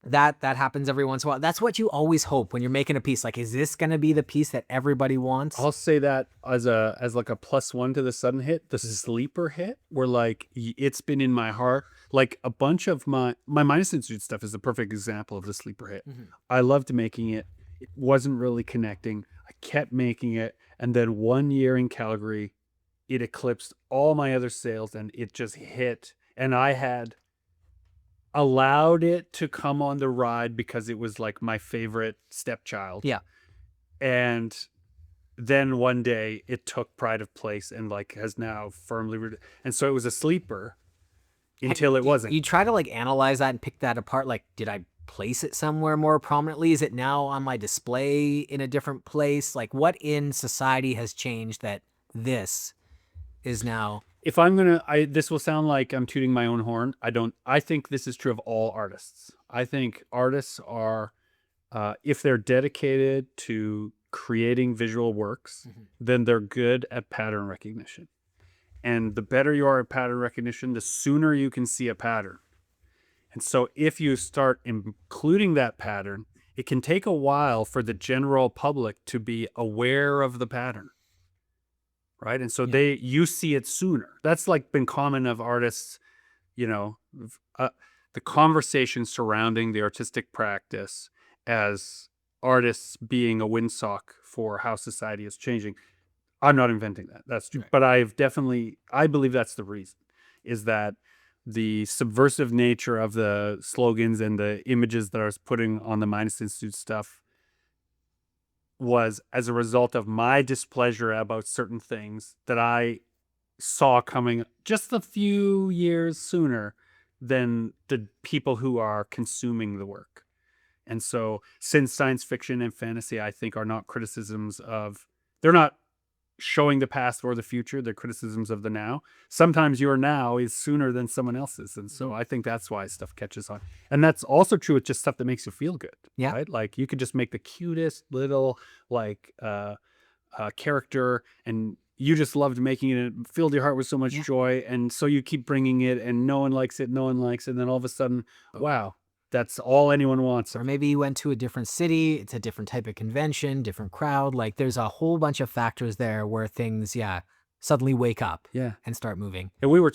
[SPEAKER 1] That happens every once in a while. That's what you always hope when you're making a piece. Like, is this going to be the piece that everybody wants?
[SPEAKER 3] I'll say that as like a +1 to the sudden hit, the sleeper hit, where like it's been in my heart. Like a bunch of my Minus Institute stuff is a perfect example of the sleeper hit. I loved making it. It wasn't really connecting. I kept making it, and then 1 year in Calgary, it eclipsed all my other sales, and it just hit. And I had allowed it to come on the ride because it was like my favorite stepchild.
[SPEAKER 1] Yeah.
[SPEAKER 3] And then one day it took pride of place and like has now firmly and so it was a sleeper until it wasn't.
[SPEAKER 1] You try to like analyze that and pick that apart. Like, did I place it somewhere more prominently? Is it now on my display in a different place? Like, what in society has changed that this is now?
[SPEAKER 3] If this will sound like I'm tooting my own horn. I think this is true of all artists. I think artists are, if they're dedicated to creating visual works, then they're good at pattern recognition. And the better you are at pattern recognition, the sooner you can see a pattern. And so if you start including that pattern, it can take a while for the general public to be aware of the pattern. Right. And so you see it sooner. That's like been common of artists, the conversation surrounding the artistic practice as artists being a windsock for how society is changing. I'm not inventing that. That's true. Right. But I believe that's the reason, is that the subversive nature of the slogans and the images that I was putting on the Minus Institute stuff was as a result of my displeasure about certain things that I saw coming just a few years sooner than the people who are consuming the work. And so since science fiction and fantasy, I think, are not criticisms of, they're not showing the past or the future, they're criticisms of the now. Sometimes your now is sooner than someone else's. And so I think that's why stuff catches on. And that's also true with just stuff that makes you feel good.
[SPEAKER 1] Yeah.
[SPEAKER 3] Right? Like you could just make the cutest little character, and you just loved making it, and it filled your heart with so much joy. And so you keep bringing it, and no one likes it. And then all of a sudden, wow, that's all anyone wants.
[SPEAKER 1] Or maybe you went to a different city, it's a different type of convention, different crowd. Like, there's a whole bunch of factors there where things, suddenly wake up and start moving.
[SPEAKER 3] And we were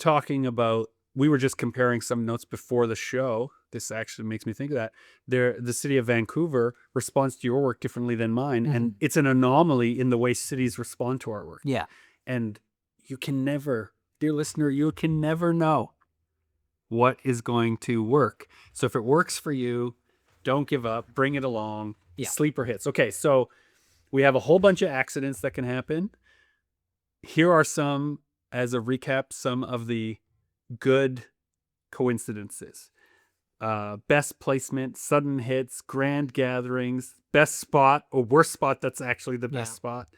[SPEAKER 3] just comparing some notes before the show. This actually makes me think of that. The city of Vancouver responds to your work differently than mine. And it's an anomaly in the way cities respond to our work.
[SPEAKER 1] Yeah.
[SPEAKER 3] And you can never, dear listener, you can never know what is going to work. So if it works for you, don't give up, bring it along. Sleeper hits. Okay, so we have a whole bunch of accidents that can happen. Here are some, as a recap, some of the good coincidences. Best placement, sudden hits, grand gatherings, best spot or worst spot that's actually the best spot.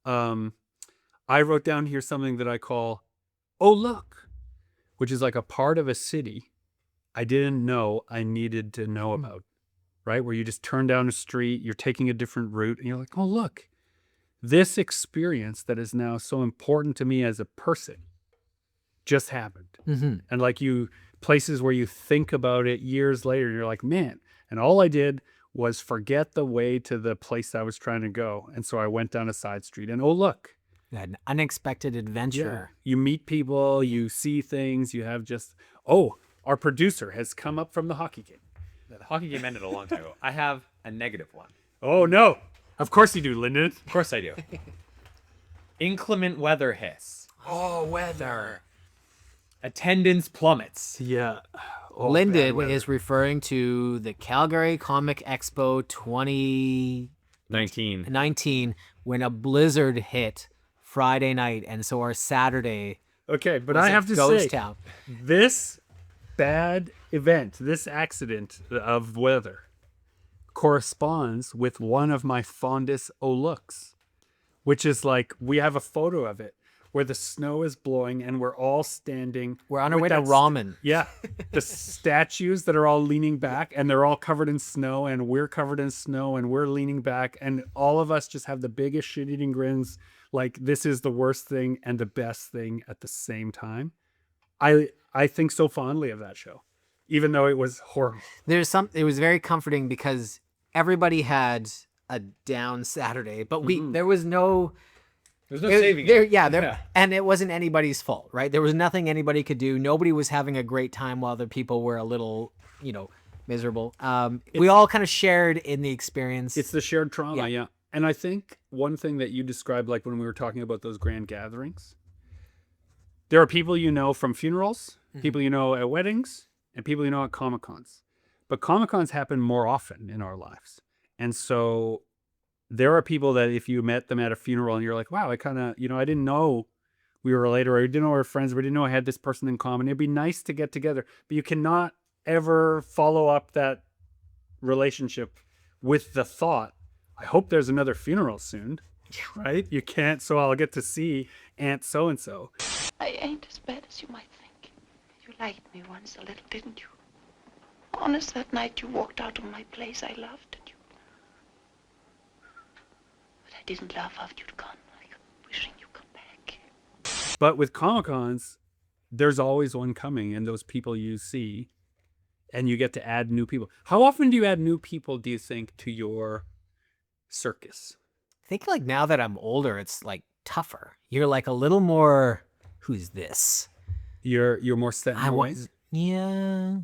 [SPEAKER 3] I wrote down here something that I call, oh, look, which is like a part of a city I didn't know I needed to know about, right? Where you just turn down a street, you're taking a different route, and you're like, oh, look, this experience that is now so important to me as a person just happened. And like places where you think about it years later, and you're like, man, and all I did was forget the way to the place I was trying to go. And so I went down a side street, and oh, look.
[SPEAKER 1] An unexpected adventure.
[SPEAKER 3] You meet people, you see things, you have just, our producer has come up from the hockey game.
[SPEAKER 5] The hockey game ended a long time ago. I have a negative one.
[SPEAKER 3] Oh, no. Of course you do, Lyndon.
[SPEAKER 5] Of course I do. Inclement weather hiss.
[SPEAKER 1] Oh, weather.
[SPEAKER 5] Attendance plummets.
[SPEAKER 3] Yeah.
[SPEAKER 1] Lyndon is referring to the Calgary Comic Expo 2019 when a blizzard hit Friday night, and so our Saturday.
[SPEAKER 3] Okay, but I have to say, this bad event, this accident of weather, corresponds with one of my fondest looks, which is like, we have a photo of it. where the snow is blowing and we're all standing.
[SPEAKER 1] We're on our
[SPEAKER 3] with
[SPEAKER 1] way to
[SPEAKER 3] that
[SPEAKER 1] ramen.
[SPEAKER 3] Yeah. The statues that are all leaning back and they're all covered in snow and we're covered in snow and we're leaning back and all of us just have the biggest shit-eating grins. Like this is the worst thing and the best thing at the same time. I think so fondly of that show, even though it was horrible.
[SPEAKER 1] It was very comforting because everybody had a down Saturday, but there was no
[SPEAKER 5] There's no saving it.
[SPEAKER 1] and it wasn't anybody's fault, right? There was nothing anybody could do. Nobody was having a great time while other people were a little, miserable. We all kind of shared in the experience.
[SPEAKER 3] It's the shared trauma, yeah. And I think one thing that you described, like when we were talking about those grand gatherings, there are people you know from funerals, people you know at weddings, and people you know at Comic-Cons. But Comic-Cons happen more often in our lives. And so there are people that if you met them at a funeral and you're like, wow, I kind of, I didn't know we were related, or I didn't know we were friends, but I didn't know I had this person in common. It'd be nice to get together, but you cannot ever follow up that relationship with the thought, I hope there's another funeral soon, right? You can't, so I'll get to see Aunt so-and-so.
[SPEAKER 6] I ain't as bad as you might think. You liked me once a little, didn't you? Honest, that night you walked out of my place, I laughed at you. But I didn't laugh after you'd gone, like wishing you'd come back.
[SPEAKER 3] But with Comic-Cons, there's always one coming, and those people you see, and you get to add new people. How often do you add new people, do you think, to your circus?
[SPEAKER 1] I think like now that I'm older, it's like tougher. You're like a little more, who's this?
[SPEAKER 3] You're more set in your ways?
[SPEAKER 1] Yeah,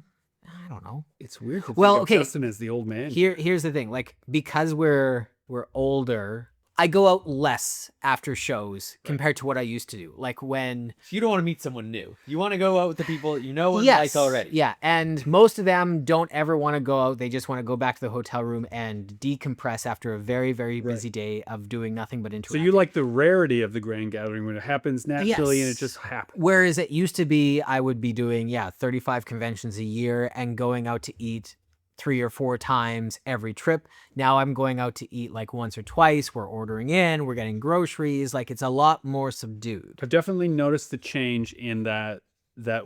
[SPEAKER 1] I don't know.
[SPEAKER 3] It's weird to
[SPEAKER 1] Well,
[SPEAKER 3] think
[SPEAKER 1] okay.
[SPEAKER 3] of Justin as the old man.
[SPEAKER 1] Here's the thing. Like, because we're older, I go out less after shows compared to what I used to do. Like when...
[SPEAKER 5] So you don't want to meet someone new. You want to go out with the people you know and like already.
[SPEAKER 1] Yeah, and most of them don't ever want to go out. They just want to go back to the hotel room and decompress after a very, very busy day of doing nothing but interacting.
[SPEAKER 3] So you like the rarity of the grand gathering when it happens naturally and it
[SPEAKER 1] Yes.
[SPEAKER 3] just happens.
[SPEAKER 1] Whereas it used to be, I would be doing, 35 conventions a year and going out to eat 3 or 4 times every trip. Now I'm going out to eat like once or twice. We're ordering in, we're getting groceries. Like it's a lot more subdued.
[SPEAKER 3] I've definitely noticed the change in that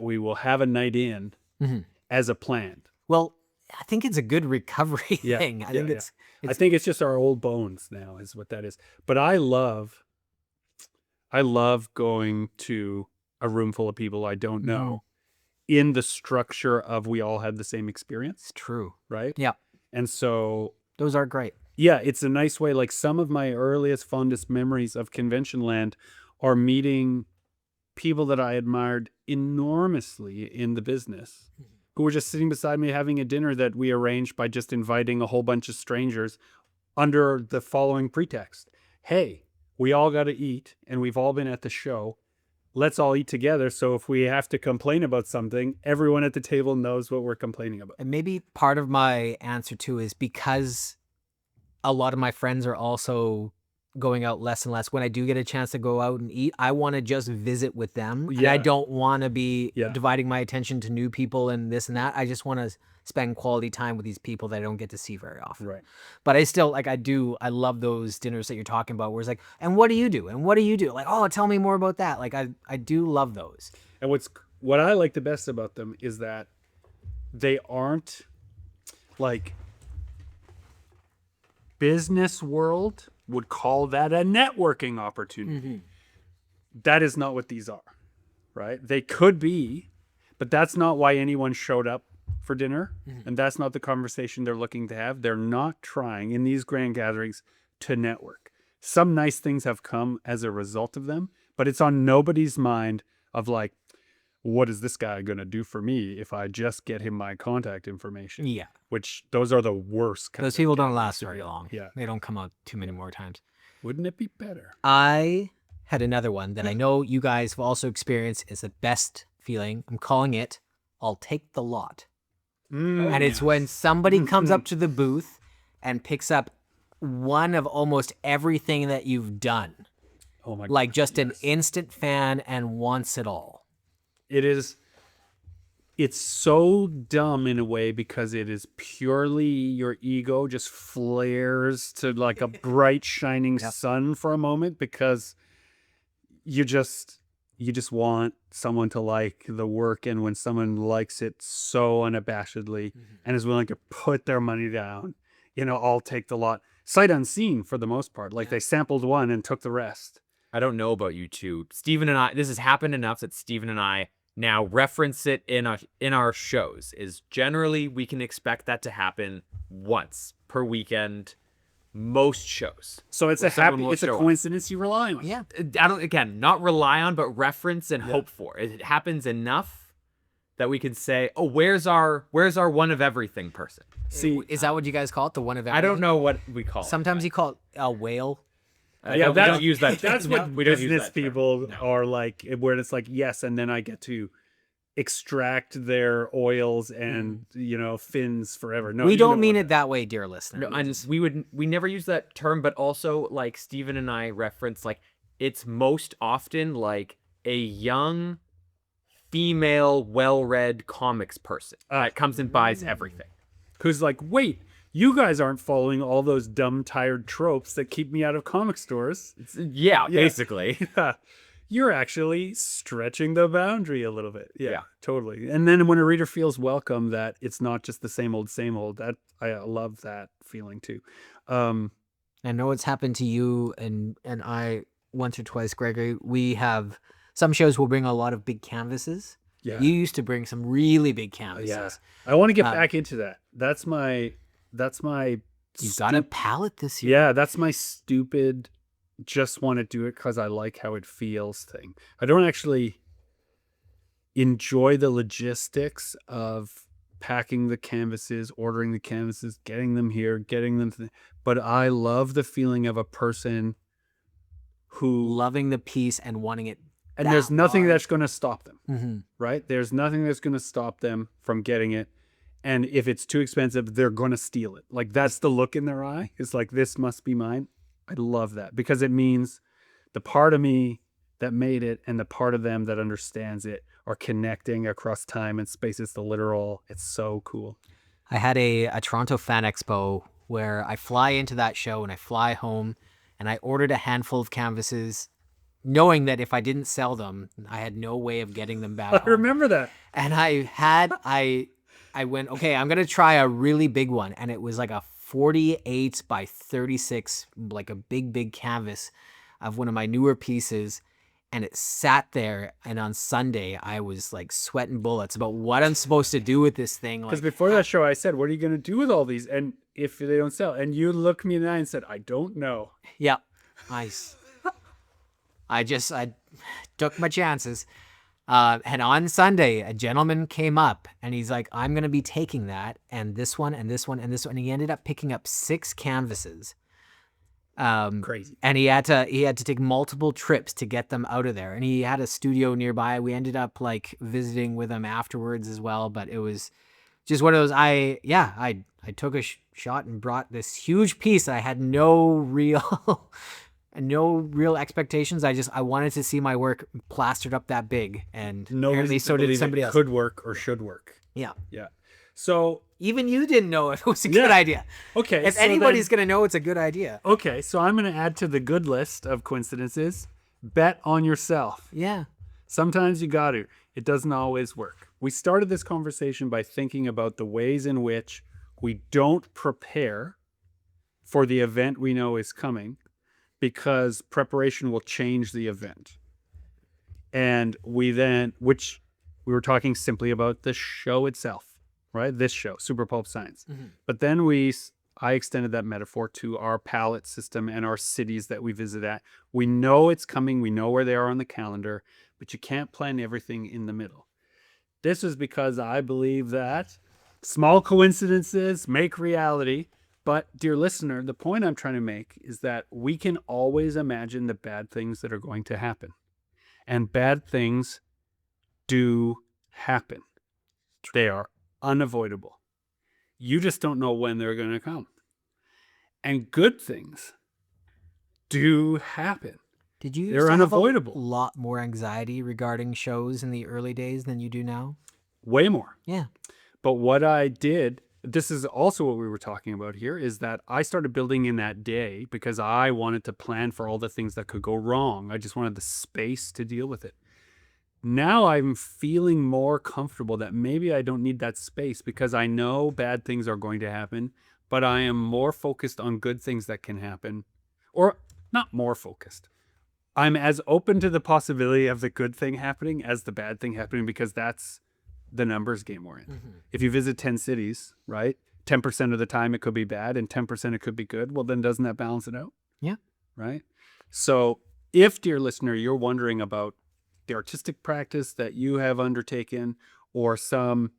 [SPEAKER 3] we will have a night in as a plan.
[SPEAKER 1] Well, I think it's a good recovery thing. I think
[SPEAKER 3] I think it's just our old bones now is what that is. But I love going to a room full of people I don't know in the structure of we all had the same experience.
[SPEAKER 1] It's true.
[SPEAKER 3] Right?
[SPEAKER 1] Yeah.
[SPEAKER 3] And so
[SPEAKER 1] Those are great.
[SPEAKER 3] yeah, it's a nice way. Like some of my earliest, fondest memories of Convention Land are meeting people that I admired enormously in the business who were just sitting beside me having a dinner that we arranged by just inviting a whole bunch of strangers under the following pretext. Hey, we all got to eat and we've all been at the show. Let's all eat together. So if we have to complain about something, everyone at the table knows what we're complaining about.
[SPEAKER 1] And maybe part of my answer too is because a lot of my friends are also going out less and less. When I do get a chance to go out and eat, I want to just visit with them. And I don't want to be dividing my attention to new people and this and that. I just want to spend quality time with these people that I don't get to see very often.
[SPEAKER 3] Right.
[SPEAKER 1] But I still, like, I love those dinners that you're talking about where it's like, and what do you do? And what do you do? Like, oh, tell me more about that. Like, I do love those.
[SPEAKER 3] And what I like the best about them is that they aren't like business world would call that a networking opportunity. That is not what these are, right? They could be, but that's not why anyone showed up for dinner. And that's not the conversation they're looking to have. They're not trying in these grand gatherings to network. Some nice things have come as a result of them, but it's on nobody's mind of like, what is this guy going to do for me if I just get him my contact information?
[SPEAKER 1] Yeah.
[SPEAKER 3] Which those are the worst.
[SPEAKER 1] Those people don't last very long.
[SPEAKER 3] Yeah.
[SPEAKER 1] They don't come out too many more times.
[SPEAKER 3] Wouldn't it be better?
[SPEAKER 1] I had another one that I know you guys have also experienced. Is the best feeling. I'm calling it, I'll take the lot. And it's when somebody comes up to the booth and picks up one of almost everything that you've done.
[SPEAKER 3] Oh my God.
[SPEAKER 1] Like just an instant fan and wants it all.
[SPEAKER 3] It's so dumb in a way because it is purely your ego just flares to like a bright shining sun for a moment because you just want someone to like the work, and when someone likes it so unabashedly and is willing to put their money down, I'll take the lot, sight unseen for the most part. Like they sampled one and took the rest.
[SPEAKER 8] I don't know about you two. Steven and I, this has happened enough that Steven and I now reference it in our shows. Is generally we can expect that to happen once per weekend, most shows.
[SPEAKER 3] So it's
[SPEAKER 8] Well,
[SPEAKER 3] it's a coincidence you rely on.
[SPEAKER 1] Yeah.
[SPEAKER 8] I don't, again, not rely on, but reference and hope for. It happens enough that we can say, oh, where's our one of everything person?
[SPEAKER 3] See,
[SPEAKER 1] Is that what you guys call it? The one of everything?
[SPEAKER 8] I don't know what we call it.
[SPEAKER 1] Sometimes you call it a whale.
[SPEAKER 8] We don't use that.
[SPEAKER 3] That's what
[SPEAKER 8] we don't use
[SPEAKER 3] business
[SPEAKER 8] that term.
[SPEAKER 3] people are like, where it's like, yes, and then I get to extract their oils and fins forever. No,
[SPEAKER 1] We
[SPEAKER 3] you
[SPEAKER 1] don't
[SPEAKER 3] know
[SPEAKER 1] mean
[SPEAKER 3] what-
[SPEAKER 1] it that way, dear listener.
[SPEAKER 8] No, and we never use that term, but also like Steven and I reference, like it's most often like a young female well-read comics person that comes and buys everything.
[SPEAKER 3] Who's like, wait, you guys aren't following all those dumb, tired tropes that keep me out of comic stores.
[SPEAKER 8] Yeah, basically.
[SPEAKER 3] Yeah. You're actually stretching the boundary a little bit. Yeah,
[SPEAKER 8] Yeah.
[SPEAKER 3] totally. And then when a reader feels welcome, that it's not just the same old, that I love that feeling too.
[SPEAKER 1] I know it's happened to you and I once or twice, Gregory. We have some shows will bring a lot of big canvases.
[SPEAKER 3] Yeah.
[SPEAKER 1] You used to bring some really big canvases.
[SPEAKER 3] Yeah. I want to get back into that. That's my
[SPEAKER 1] You've got a palette this year.
[SPEAKER 3] Yeah, that's my stupid just want to do it because I like how it feels thing. I don't actually enjoy the logistics of packing the canvases, ordering the canvases, getting them here, getting them but I love the feeling of a person who
[SPEAKER 1] Loving the piece and wanting it.
[SPEAKER 3] and there's
[SPEAKER 1] that
[SPEAKER 3] nothing
[SPEAKER 1] large.
[SPEAKER 3] that's going to stop them.
[SPEAKER 1] Mm-hmm.
[SPEAKER 3] Right? There's nothing that's going to stop them from getting it. And if it's too expensive, they're going to steal it. Like that's the look in their eye. It's like, this must be mine. I love that because it means the part of me that made it and the part of them that understands it are connecting across time and space. It's the literal. It's so cool.
[SPEAKER 1] I had a Toronto Fan Expo where I fly into that show and I fly home and I ordered a handful of canvases knowing that if I didn't sell them, I had no way of getting them back
[SPEAKER 3] I
[SPEAKER 1] home.
[SPEAKER 3] remember that.
[SPEAKER 1] And I went, okay, I'm going to try a really big one. And it was like a 48 by 36, like a big canvas of one of my newer pieces. And it sat there. And on Sunday, I was like sweating bullets about what I'm supposed to do with this thing.
[SPEAKER 3] Because
[SPEAKER 1] Like,
[SPEAKER 3] before that show, I said, what are you going to do with all these? And if they don't sell? And you looked me in the eye and said, I don't know.
[SPEAKER 1] yeah, I took my chances. And on Sunday, a gentleman came up and he's like, I'm going to be taking that and this one and this one and this one. And he ended up picking up 6 canvases.
[SPEAKER 3] Crazy.
[SPEAKER 1] And he had to take multiple trips to get them out of there. And he had a studio nearby. We ended up like visiting with him afterwards as well. But it was just one of those, I took a shot and brought this huge piece that I had no real expectations. I wanted to see my work plastered up that big, and
[SPEAKER 3] No
[SPEAKER 1] apparently
[SPEAKER 3] reason to
[SPEAKER 1] so did
[SPEAKER 3] believe
[SPEAKER 1] somebody
[SPEAKER 3] it
[SPEAKER 1] else.
[SPEAKER 3] could work or should work.
[SPEAKER 1] Yeah,
[SPEAKER 3] Yeah. So,
[SPEAKER 1] even you didn't know if it was a good
[SPEAKER 3] Yeah.
[SPEAKER 1] idea.
[SPEAKER 3] okay.
[SPEAKER 1] If
[SPEAKER 3] so
[SPEAKER 1] anybody's
[SPEAKER 3] then-
[SPEAKER 1] gonna know it's a good idea,
[SPEAKER 3] Okay, so I'm going to add to the good list of coincidences. Bet on yourself.
[SPEAKER 1] yeah.
[SPEAKER 3] Sometimes you got to. It doesn't always work. We started this conversation by thinking about the ways in which we don't prepare for the event we know is coming because preparation will change the event. And which we were talking simply about the show itself, right? This show, Super Pulp Science. But then I extended that metaphor to our palette system and our cities that we visit at. We know it's coming. We know where they are on the calendar, but you can't plan everything in the middle. This is because I believe that small coincidences make reality. But dear listener, the point I'm trying to make is that we can always imagine the bad things that are going to happen. And bad things do happen. They are unavoidable. You just don't know when they're going to come. And good things do happen.
[SPEAKER 1] Did you?
[SPEAKER 3] They're
[SPEAKER 1] used to have
[SPEAKER 3] unavoidable.
[SPEAKER 1] A lot more anxiety regarding shows in the early days than you do now.
[SPEAKER 3] Way more.
[SPEAKER 1] Yeah.
[SPEAKER 3] But what I did this is also what we were talking about here, is that I started building in that day because I wanted to plan for all the things that could go wrong. I just wanted the space to deal with it. Now I'm feeling more comfortable that maybe I don't need that space because I know bad things are going to happen, but I am more focused on good things that can happen. Or not more focused. I'm as open to the possibility of the good thing happening as the bad thing happening, because that's the numbers game we're in. If you visit 10 cities, right? 10% of the time it could be bad and 10% it could be good. Well, then doesn't that balance it out?
[SPEAKER 1] Yeah.
[SPEAKER 3] Right? So if, dear listener, you're wondering about the artistic practice that you have undertaken, or some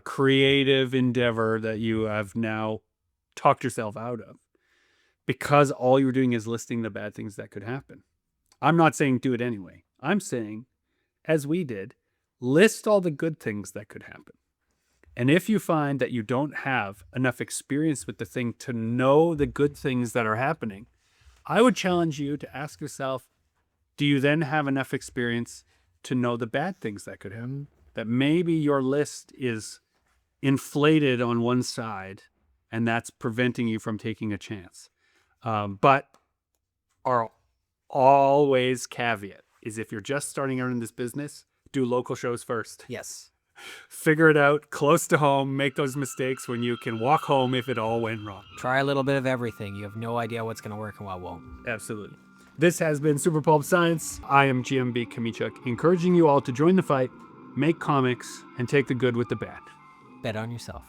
[SPEAKER 3] creative endeavor that you have now talked yourself out of, because all you're doing is listing the bad things that could happen. I'm not saying do it anyway. I'm saying, as we did, list all the good things that could happen. And if you find that you don't have enough experience with the thing to know the good things that are happening, I would challenge you to ask yourself, do you then have enough experience to know the bad things that could happen? That maybe your list is inflated on one side and that's preventing you from taking a chance. But our always caveat is, if you're just starting out in this business, do local shows first.
[SPEAKER 1] Yes.
[SPEAKER 3] Figure it out close to home. Make those mistakes when you can walk home if it all went wrong.
[SPEAKER 1] Try a little bit of everything. You have no idea what's going to work and what won't.
[SPEAKER 3] Absolutely. This has been Super Pulp Science. I am GMB Kamichuk, encouraging you all to join the fight, make comics, and take the good with the bad.
[SPEAKER 1] Bet on yourself.